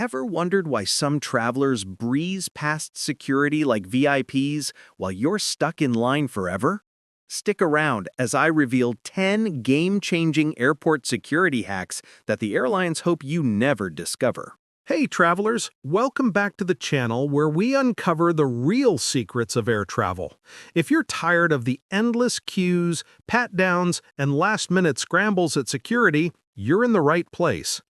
Ever wondered why some travelers breeze past security like VIPs while you're stuck in line forever? Stick around as I reveal 10 game-changing airport security hacks that the airlines hope you never discover. Hey travelers, welcome back to the channel where we uncover the real secrets of air travel. If you're tired of the endless queues, pat-downs, and last-minute scrambles at security, you're in the right place.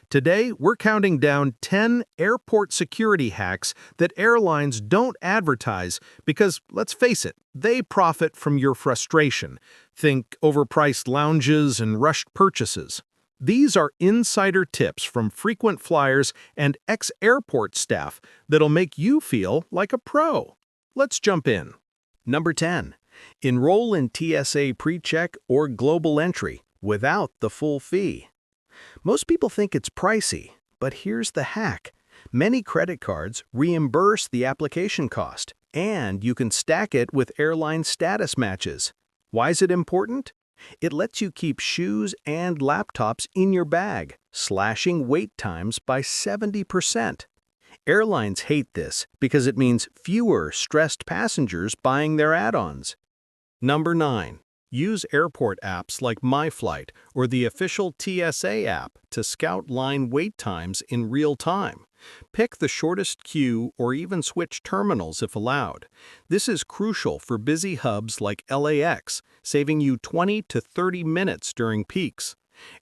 Today, we're counting down 10 airport security hacks that airlines don't advertise because, let's face it, they profit from your frustration. Think overpriced lounges and rushed purchases. These are insider tips from frequent flyers and ex-airport staff that'll make you feel like a pro. Let's jump in. Number 10. Enroll in TSA PreCheck or Global Entry without the full fee. Most people think it's pricey, but here's the hack. Many credit cards reimburse the application cost, and you can stack it with airline status matches. Why is it important? It lets you keep shoes and laptops in your bag, slashing wait times by 70%. Airlines hate this because it means fewer stressed passengers buying their add-ons. Number 9. Use airport apps like MyFlight or the official TSA app to scout line wait times in real time. Pick the shortest queue or even switch terminals if allowed. This is crucial for busy hubs like LAX, saving you 20 to 30 minutes during peaks.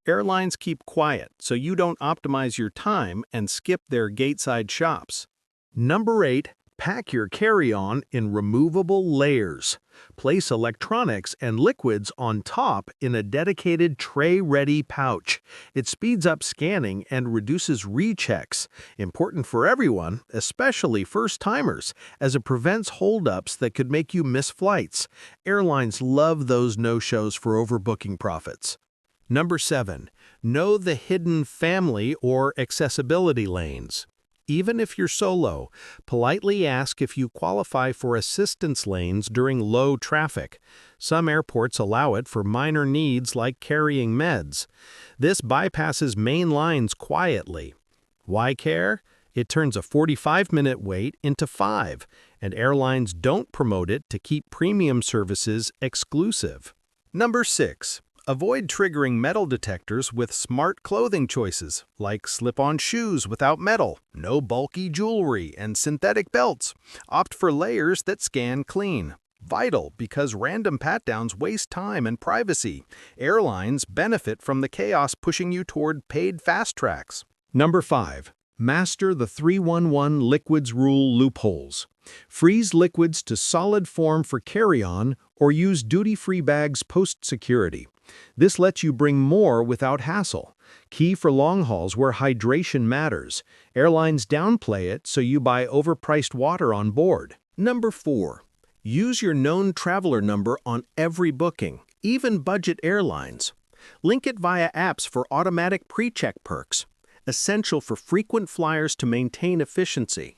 Airlines keep quiet so you don't optimize your time and skip their gateside shops. Number 8. Pack your carry-on in removable layers. Place electronics and liquids on top in a dedicated tray-ready pouch. It speeds up scanning and reduces rechecks. Important for everyone, especially first-timers, as it prevents holdups that could make you miss flights. Airlines love those no-shows for overbooking profits. Number 7. Know the hidden family or accessibility lanes. Even if you're solo, politely ask if you qualify for assistance lanes during low traffic. Some airports allow it for minor needs like carrying meds. This bypasses main lines quietly. Why care? It turns a 45-minute wait into 5, and airlines don't promote it to keep premium services exclusive. Number 6. Avoid triggering metal detectors with smart clothing choices, like slip-on shoes without metal, no bulky jewelry, and synthetic belts. Opt for layers that scan clean. Vital because random pat-downs waste time and privacy. Airlines benefit from the chaos pushing you toward paid fast tracks. Number 5. Master the 311 liquids rule loopholes. Freeze liquids to solid form for carry-on or use duty-free bags post-security. This lets you bring more without hassle. Key for long hauls where hydration matters. Airlines downplay it so you buy overpriced water on board. Number 4. Use your known traveler number on every booking, even budget airlines. Link it via apps for automatic pre-check perks. Essential for frequent flyers to maintain efficiency.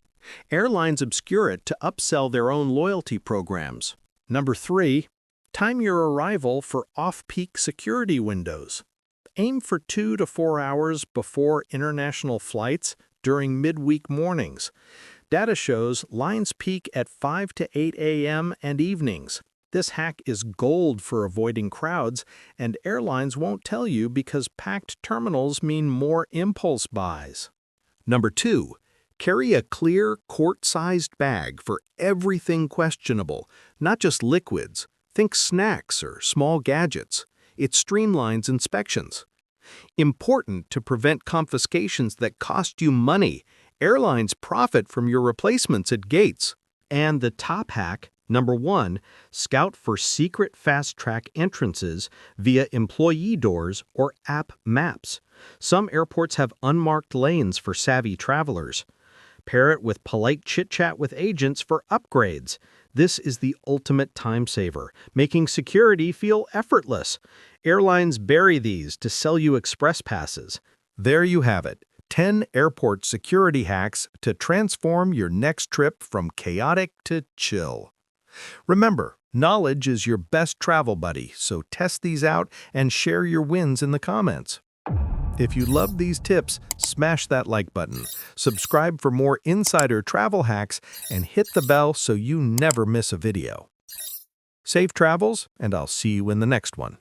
Airlines obscure it to upsell their own loyalty programs. Number 3. Time your arrival for off-peak security windows. Aim for 2 to 4 hours before international flights during midweek mornings. Data shows lines peak at 5 to 8 a.m. and evenings. This hack is gold for avoiding crowds, and airlines won't tell you because packed terminals mean more impulse buys. Number 2. Carry a clear, quart-sized bag for everything questionable, not just liquids. Think snacks or small gadgets. It streamlines inspections. Important to prevent confiscations that cost you money. Airlines profit from your replacements at gates. And the top hack, number 1, scout for secret fast-track entrances via employee doors or app maps. Some airports have unmarked lanes for savvy travelers. Pair it with polite chit-chat with agents for upgrades. This is the ultimate time saver, making security feel effortless. Airlines bury these to sell you express passes. There you have it, 10 airport security hacks to transform your next trip from chaotic to chill. Remember, knowledge is your best travel buddy, so test these out and share your wins in the comments. If you love these tips, smash that like button, subscribe for more insider travel hacks, and hit the bell so you never miss a video. Safe travels, and I'll see you in the next one.